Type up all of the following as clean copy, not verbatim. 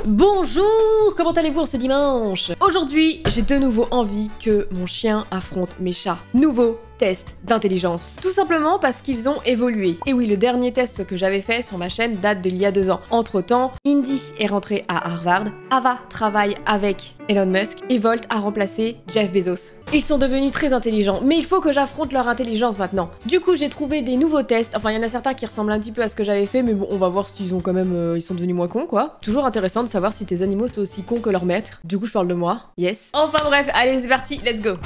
Bonjour, comment allez-vous en ce dimanche? Aujourd'hui, j'ai de nouveau envie que mon chien affronte mes chats. Nouveau test d'intelligence. Tout simplement parce qu'ils ont évolué. Et oui, le dernier test que j'avais fait sur ma chaîne date d'il y a 2 ans. Entre temps, Indy est rentré à Harvard, Ava travaille avec Elon Musk et Volt a remplacé Jeff Bezos. Ils sont devenus très intelligents, mais il faut que j'affronte leur intelligence maintenant. Du coup, j'ai trouvé des nouveaux tests. Enfin, il y en a certains qui ressemblent un petit peu à ce que j'avais fait, mais bon, on va voir s'ils ont quand même, ils sont devenus moins cons, quoi. Toujours intéressant de savoir si tes animaux sont aussi cons que leur maître. Du coup, je parle de moi. Yes. Enfin bref, allez, c'est parti, let's go.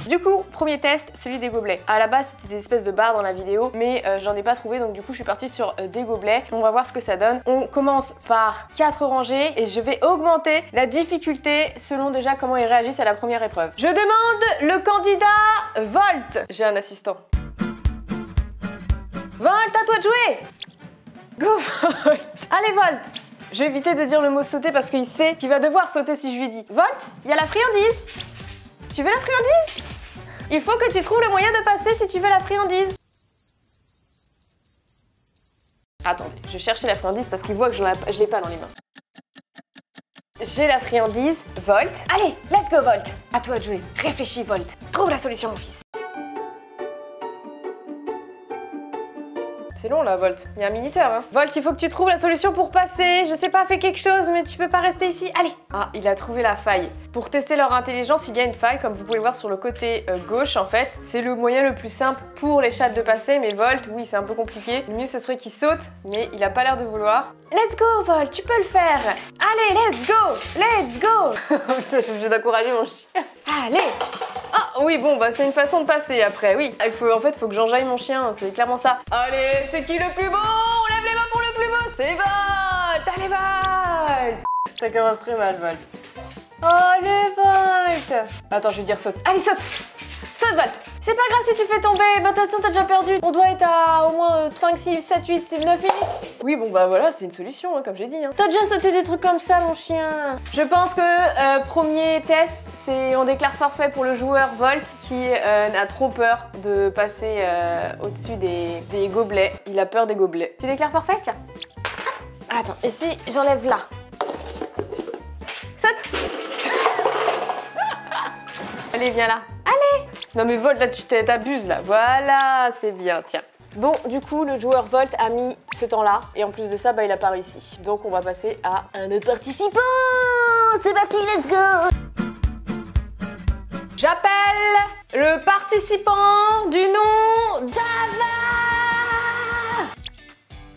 Du coup, premier test, celui des gobelets. À la base, c'était des espèces de barres dans la vidéo, mais j'en ai pas trouvé, donc du coup, je suis partie sur des gobelets. On va voir ce que ça donne. On commence par 4 rangées et je vais augmenter la difficulté selon déjà comment ils réagissent à la première épreuve. Je demande le candidat Volt. J'ai un assistant. Volt, à toi de jouer. Go Volt. Allez Volt. Je vais éviter de dire le mot sauter parce qu'il sait qu'il va devoir sauter si je lui dis. Volt, il y a la friandise. Tu veux la friandise? Il faut que tu trouves le moyen de passer si tu veux la friandise. Attendez, je cherchais la friandise parce qu'il voit que je l'ai pas dans les mains. J'ai la friandise, Volt. Allez, let's go Volt. À toi de jouer. Réfléchis Volt. Trouve la solution mon fils. C'est long là, Volt. Il y a un minuteur, hein. Volt, il faut que tu trouves la solution pour passer. Je sais pas, fais quelque chose, mais tu peux pas rester ici. Allez. Ah, il a trouvé la faille. Pour tester leur intelligence, il y a une faille, comme vous pouvez le voir sur le côté gauche, en fait. C'est le moyen le plus simple pour les chats de passer, mais Volt, oui, c'est un peu compliqué. Le mieux, ce serait qu'il saute, mais il a pas l'air de vouloir. Let's go, Volt, tu peux le faire. Allez, let's go. Let's go. Putain, je suis obligée d'encourager mon chien. Allez. Ah oui, bon, bah c'est une façon de passer après, oui. En fait, faut que j'enjaille mon chien, c'est clairement ça. Allez, c'est qui le plus beau? On lève les mains pour le plus beau, c'est Volt. Allez, Volt. Ça commence très mal, Volt. Allez, Volt. Attends, je vais dire saute. Allez, saute. Saute, Volt. C'est pas grave si tu fais tomber, bah de toute façon, t'as déjà perdu. On doit être à au moins 5, 6, 7, 8, 9 minutes. Oui, bon, bah voilà, c'est une solution, hein, comme j'ai dit. Hein. T'as déjà sauté des trucs comme ça, mon chien. Je pense que premier test, c'est on déclare forfait pour le joueur Volt qui a trop peur de passer au-dessus des gobelets. Il a peur des gobelets. Tu déclares forfait? Tiens. Attends, et si j'enlève là? Saute. Allez, viens là. Allez. Non mais Volt, là, tu t'abuses là. Voilà, c'est bien, tiens. Bon, du coup, le joueur Volt a mis ce temps-là. Et en plus de ça, bah, il a pas réussi. Donc, on va passer à un autre participant. C'est parti, let's go. J'appelle le participant du nom d'Ava.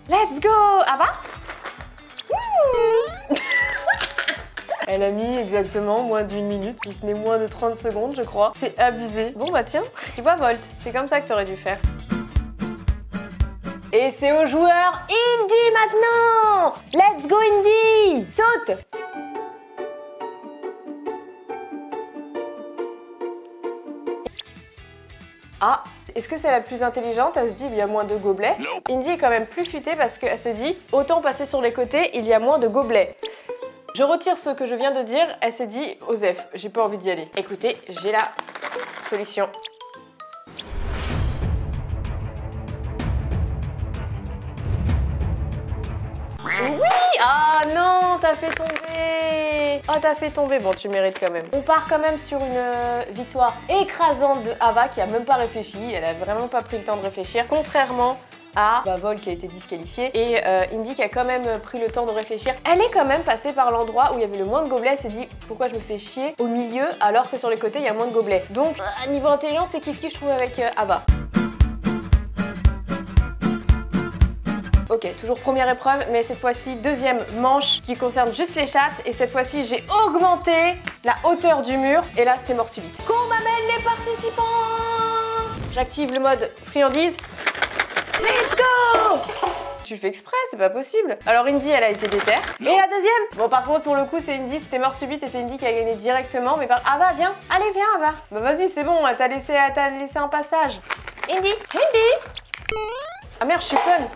Let's go. Ava. Elle a mis exactement moins d'1 minute, si ce n'est moins de 30 secondes, je crois. C'est abusé. Bon bah tiens, tu vois Volt, c'est comme ça que t'aurais dû faire. Et c'est au joueur Indy maintenant. Let's go Indy. Saute. Ah, est-ce que c'est la plus intelligente? Elle se dit il y a moins de gobelets. Indy est quand même plus futée parce qu'elle se dit autant passer sur les côtés, il y a moins de gobelets. Je retire ce que je viens de dire, elle s'est dit Osef, j'ai pas envie d'y aller. Écoutez, j'ai la solution. Oui. Ah non, t'as fait tomber. Ah, t'as fait tomber. Bon, tu mérites quand même. On part quand même sur une victoire écrasante de Ava qui a même pas réfléchi. Elle a vraiment pas pris le temps de réfléchir. Contrairement à Volt qui a été disqualifiée et Indy qui a quand même pris le temps de réfléchir. Elle est quand même passée par l'endroit où il y avait le moins de gobelets. Elle s'est dit pourquoi je me fais chier au milieu alors que sur les côtés il y a moins de gobelets. Donc niveau intelligence c'est kiff-kiff je trouve avec Ava. Ok, toujours première épreuve, mais cette fois-ci, deuxième manche qui concerne juste les chattes. Et cette fois-ci, j'ai augmenté la hauteur du mur. Et là, c'est mort subite. Qu'on m'amène les participants. J'active le mode friandise. Let's go. Tu fais exprès, c'est pas possible. Alors Indy, elle a été déterre. Et la deuxième. Bon, par contre, pour le coup, c'est Indy, c'était mort subite et c'est Indy qui a gagné directement. Mais par... Ava, viens. Allez, viens, Ava. Bah vas-y, c'est bon, elle t'a laissé un passage. Indy. Indy. Ah merde, je suis conne.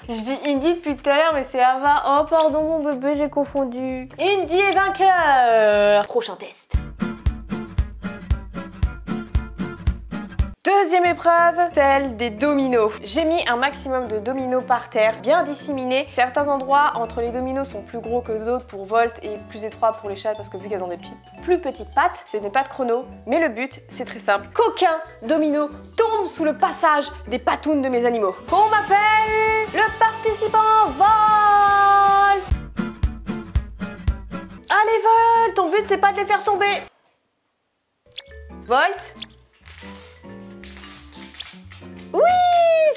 Je dis Indy depuis tout à l'heure, mais c'est Ava. Oh, pardon, mon bébé, j'ai confondu. Indy est vainqueur. Prochain test. Deuxième épreuve, celle des dominos. J'ai mis un maximum de dominos par terre, bien disséminés. Certains endroits entre les dominos sont plus gros que d'autres pour Volt et plus étroits pour les chats parce que vu qu'elles ont des plus petites pattes, ce n'est pas de chrono, mais le but c'est très simple. Qu'aucun domino tombe sous le passage des patounes de mes animaux. On m'appelle le participant Volt. Allez Volt, ton but c'est pas de les faire tomber. Volt. Oui,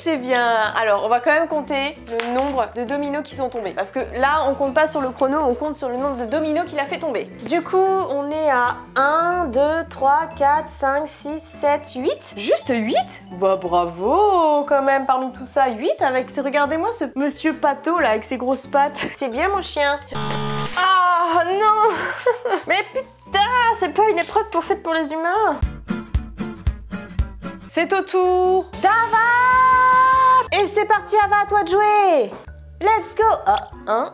c'est bien. Alors, on va quand même compter le nombre de dominos qui sont tombés. Parce que là, on compte pas sur le chrono, on compte sur le nombre de dominos qu'il a fait tomber. Du coup, on est à 1, 2, 3, 4, 5, 6, 7, 8. Juste 8? Bah bravo quand même parmi tout ça. 8 avec, regardez-moi ce monsieur Pato là avec ses grosses pattes. C'est bien mon chien. Ah non. Mais putain, c'est pas une épreuve faite pour les humains. C'est au tour d'Ava. Et c'est parti Ava, à toi de jouer. Let's go. Ah, 1,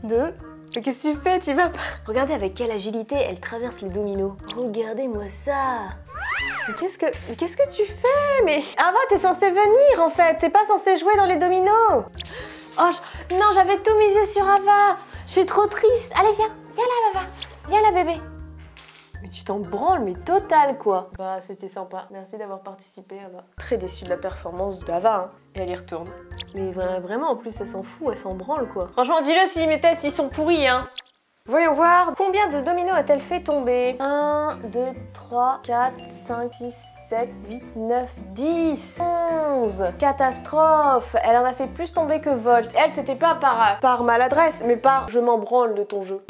2. Mais qu'est-ce que tu fais? Tu vas pas? Regardez avec quelle agilité elle traverse les dominos. Regardez-moi ça. Mais qu'est-ce que tu fais? Mais Ava, t'es censée venir en fait. T'es pas censée jouer dans les dominos. Oh, non, j'avais tout misé sur Ava. Je suis trop triste. Allez, viens. Viens là, Ava. Viens là, bébé. Mais tu t'en branles, mais total quoi. Bah c'était sympa, merci d'avoir participé Ava. Très déçue de la performance d'Ava, hein. Et elle y retourne. Mais vraiment en plus elle s'en fout, elle s'en branle quoi. Franchement dis-le si mes tests ils sont pourris hein. Voyons voir, combien de dominos a-t-elle fait tomber? 1, 2, 3, 4, 5, 6, 7, 8, 9, 10, 11. Catastrophe. Elle en a fait plus tomber que Volt. Elle c'était pas par maladresse, mais par je m'en branle de ton jeu.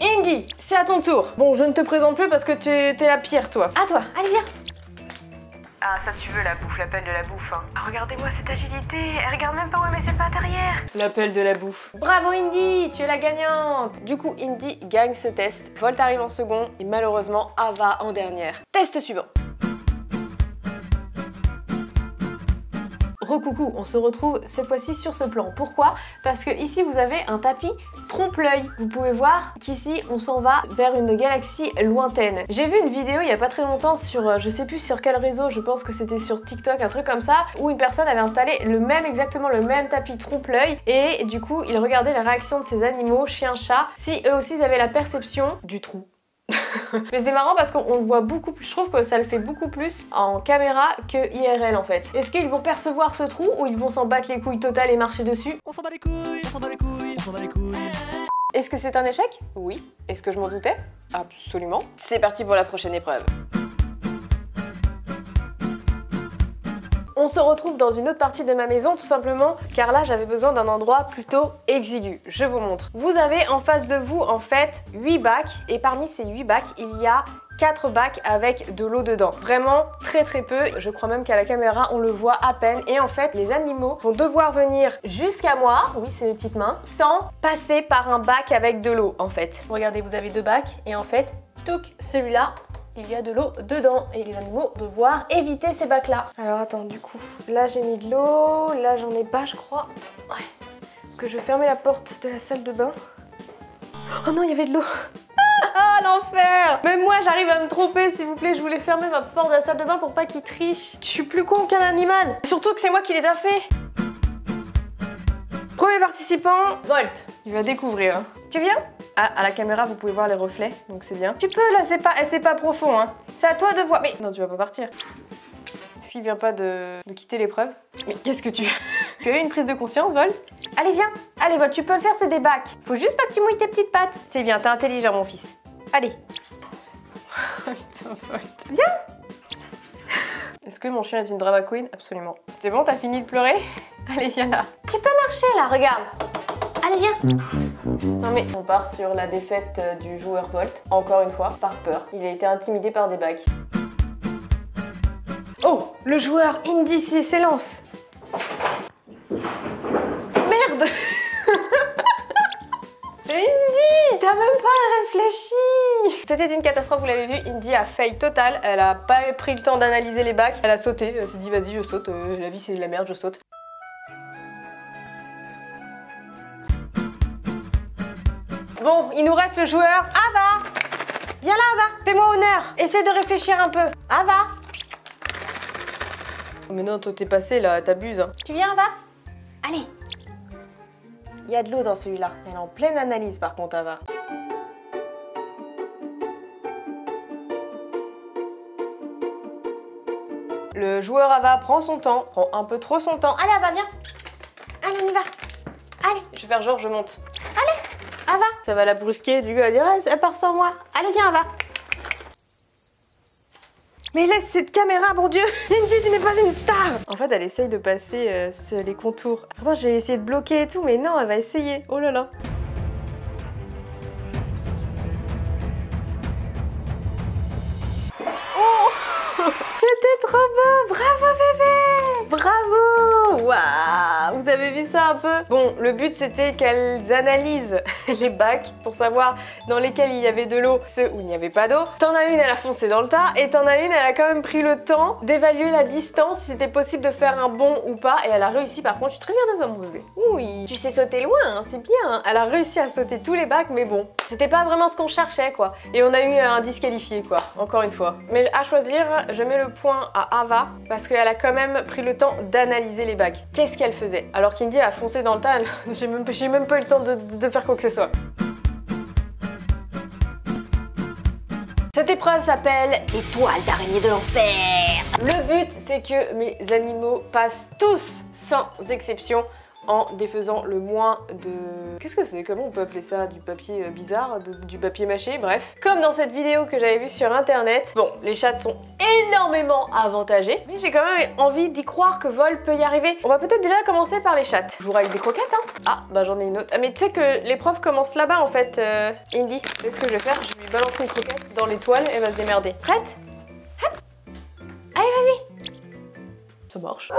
Indy, c'est à ton tour. Bon, je ne te présente plus parce que t'es la pire, toi. À toi, allez, viens. Ah, ça tu veux la bouffe, l'appel de la bouffe. Hein. Ah, regardez-moi cette agilité, elle regarde même pas où elle met ses pattes arrière. L'appel de la bouffe. Bravo Indy, tu es la gagnante. Du coup, Indy gagne ce test. Volt arrive en second et malheureusement, Ava en dernière. Test suivant. Recoucou, on se retrouve cette fois-ci sur ce plan. Pourquoi? Parce que ici vous avez un tapis trompe-l'œil. Vous pouvez voir qu'ici on s'en va vers une galaxie lointaine. J'ai vu une vidéo il y a pas très longtemps sur, je sais plus sur quel réseau, je pense que c'était sur TikTok, un truc comme ça, où une personne avait installé exactement le même tapis trompe-l'œil et du coup il regardait les réactions de ses animaux, chiens, chats, si eux aussi ils avaient la perception du trou. Mais c'est marrant parce qu'on le voit beaucoup plus, je trouve que ça le fait beaucoup plus en caméra que IRL en fait. Est-ce qu'ils vont percevoir ce trou ou ils vont s'en battre les couilles totales et marcher dessus? On s'en bat les couilles, on s'en bat les couilles, on s'en bat les couilles. Est-ce que c'est un échec? Oui. Est-ce que je m'en doutais? Absolument. C'est parti pour la prochaine épreuve. On se retrouve dans une autre partie de ma maison tout simplement car là j'avais besoin d'un endroit plutôt exigu. Je vous montre. Vous avez en face de vous en fait 8 bacs et parmi ces 8 bacs il y a 4 bacs avec de l'eau dedans. Vraiment très peu. Je crois même qu'à la caméra on le voit à peine et en fait les animaux vont devoir venir jusqu'à moi, oui c'est mes petites mains, sans passer par un bac avec de l'eau en fait. Regardez, vous avez 2 bacs et en fait, touc, celui-là, il y a de l'eau dedans et les animaux devoir éviter ces bacs là. Alors attends, du coup, là j'ai mis de l'eau, là j'en ai pas je crois. Ouais. Est-ce que je vais fermer la porte de la salle de bain? Oh non, il y avait de l'eau. Ah l'enfer! Même moi j'arrive à me tromper s'il vous plaît, je voulais fermer ma porte de la salle de bain pour pas qu'ils trichent. Je suis plus con qu'un animal. Surtout que c'est moi qui les a fait. Premier participant, Volt. Il va découvrir. Hein. Tu viens? Ah, à la caméra, vous pouvez voir les reflets, donc c'est bien. Tu peux, là, c'est pas profond, hein. C'est à toi de voir. Mais non, tu vas pas partir. Est-ce qu'il vient pas de quitter l'épreuve? Mais qu'est-ce que tu... Tu as eu une prise de conscience, Volt? Allez, viens. Allez, Volt, tu peux le faire, c'est des bacs. Faut juste pas que tu mouilles tes petites pattes. C'est bien, t'es intelligent, mon fils. Allez. Oh, putain, Volt. Viens. Est-ce que mon chien est une drama queen? Absolument. C'est bon, t'as fini de pleurer? Allez, viens là. Tu peux marcher, là, regarde. Allez, viens. Non mais on part sur la défaite du joueur Volt, encore une fois, par peur. Il a été intimidé par des bacs. Oh, le joueur Indy s'élance. Merde. Indy, t'as même pas réfléchi. C'était une catastrophe, vous l'avez vu, Indy a fail total. Elle a pas pris le temps d'analyser les bacs. Elle a sauté, elle s'est dit vas-y je saute, la vie c'est de la merde, je saute. Bon, il nous reste le joueur Ava. Viens là, Ava. Fais-moi honneur. Essaie de réfléchir un peu. Ava. Mais non, toi t'es passé là, t'abuses. Hein. Tu viens, Ava? Allez. Il y a de l'eau dans celui-là. Elle est en pleine analyse par contre, Ava. Le joueur Ava prend son temps, prend un peu trop son temps. Allez, Ava, viens. Allez, on y va. Allez, je vais faire genre, je monte. Allez, Ava. Ça va la brusquer, du coup, elle va dire, elle part sans moi. Allez, viens, Ava. Mais laisse cette caméra, bon Dieu. Indy, tu n'es pas une star. En fait, elle essaye de passer sur les contours. Pourtant, j'ai essayé de bloquer et tout, mais non, elle va essayer. Oh là là. Oh. C'était trop beau. Bravo, bébé. Bravo. Waouh. Vous avez vu ça un peu? Bon, le but, c'était qu'elles analysent les bacs pour savoir dans lesquels il y avait de l'eau, ceux où il n'y avait pas d'eau. T'en as une, elle a foncé dans le tas, et t'en as une, elle a quand même pris le temps d'évaluer la distance, si c'était possible de faire un bond ou pas, et elle a réussi. Par contre, je suis très fière de toi, mon bébé. Oui, tu sais sauter loin, hein, c'est bien. Hein. Elle a réussi à sauter tous les bacs, mais bon, c'était pas vraiment ce qu'on cherchait, quoi. Et on a eu un disqualifié, quoi, encore une fois. Mais à choisir, je mets le point à Ava, parce qu'elle a quand même pris le temps d'analyser les bacs. Qu'est-ce qu'elle faisait? Alors qu'Indy a foncé dans le tas, j'ai même pas eu le temps de faire quoi que ce soit. Cette épreuve s'appelle Étoile d'araignée de l'enfer. Le but, c'est que mes animaux passent tous, sans exception, en défaisant le moins de... Qu'est-ce que c'est? Comment on peut appeler ça? Du papier bizarre? Du papier mâché? Bref. Comme dans cette vidéo que j'avais vue sur internet. Bon, les chats sont énormément avantagés, mais j'ai quand même envie d'y croire que Vol peut y arriver. On va peut-être déjà commencer par les chattes. Toujours avec des croquettes, hein? Ah, bah j'en ai une autre. Ah, mais tu sais que l'épreuve commence là-bas en fait, Indy. C'est ce que je vais faire, je vais lui balancer une croquette dans l'étoile et elle va se démerder. Prête? Hop. Allez, vas-y. Ça marche.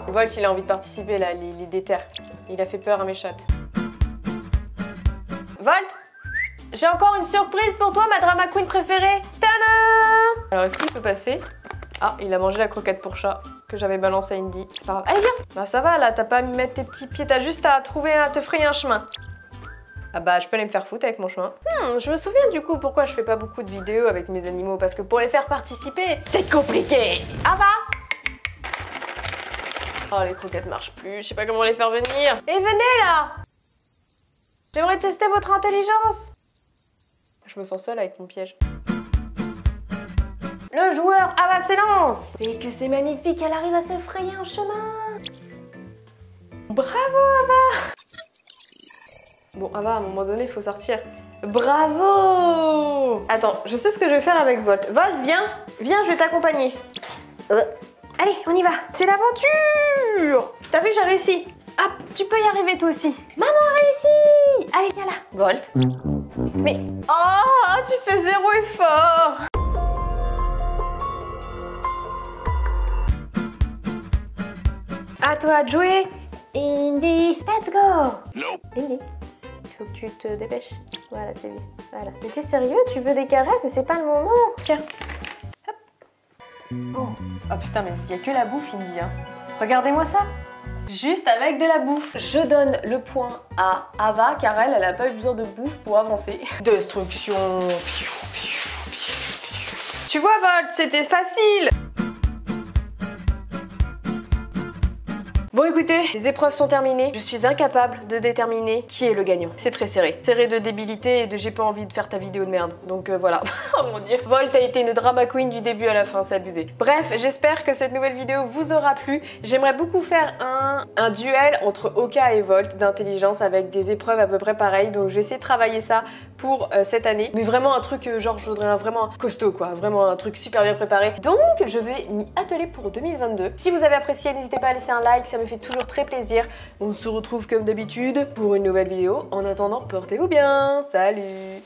Volt, il a envie de participer là, il déterre. Il a fait peur à mes chattes. Volt, j'ai encore une surprise pour toi, ma drama queen préférée. Tada! Alors, est-ce qu'il peut passer? Ah, il a mangé la croquette pour chat que j'avais balancée à Indy. C'est pas grave. Allez, viens! Bah, ça va là, t'as pas à me mettre tes petits pieds, t'as juste à te frayer un chemin. Ah bah, je peux aller me faire foutre avec mon chemin. Je me souviens du coup pourquoi je fais pas beaucoup de vidéos avec mes animaux. Parce que pour les faire participer, c'est compliqué. Ava! Oh, les croquettes marchent plus, je sais pas comment les faire venir. Et venez là! J'aimerais tester votre intelligence. Je me sens seule avec mon piège. Le joueur Ava s'élance. Et que c'est magnifique, elle arrive à se frayer un chemin. Bravo Ava! Bon, Ava, à un moment donné, il faut sortir. Bravo! Attends, je sais ce que je vais faire avec Volt. Volt, viens! Viens, je vais t'accompagner. Allez, on y va. C'est l'aventure. T'as vu, j'ai réussi. Hop, tu peux y arriver toi aussi. Maman a réussi. Allez, viens là. Volt. Mais... Oh, tu fais zéro effort. À toi de jouer. Indy, let's go. Nope. Indy, il faut que tu te dépêches. Voilà, c'est lui. Voilà. Mais tu es sérieux? Tu veux des caresses? Mais c'est pas le moment. Tiens. Oh. Oh putain, mais il n'y a que la bouffe, Indy. Hein. Regardez-moi ça. Juste avec de la bouffe. Je donne le point à Ava car elle a pas eu besoin de bouffe pour avancer. Destruction. Tu vois, Volt, c'était facile. Bon écoutez, les épreuves sont terminées. Je suis incapable de déterminer qui est le gagnant. C'est très serré. Serré de débilité et de j'ai pas envie de faire ta vidéo de merde. Donc voilà. Oh mon dieu. Volt a été une drama queen du début à la fin, c'est abusé. Bref, j'espère que cette nouvelle vidéo vous aura plu. J'aimerais beaucoup faire un duel entre Oka et Volt d'intelligence avec des épreuves à peu près pareilles. Donc je vais essayer de travailler ça pour cette année. Mais vraiment un truc genre je voudrais vraiment costaud quoi. Vraiment un truc super bien préparé. Donc je vais m'y atteler pour 2022. Si vous avez apprécié, n'hésitez pas à laisser un like, ça me fait toujours très plaisir. On se retrouve comme d'habitude pour une nouvelle vidéo. En attendant, portez-vous bien. Salut!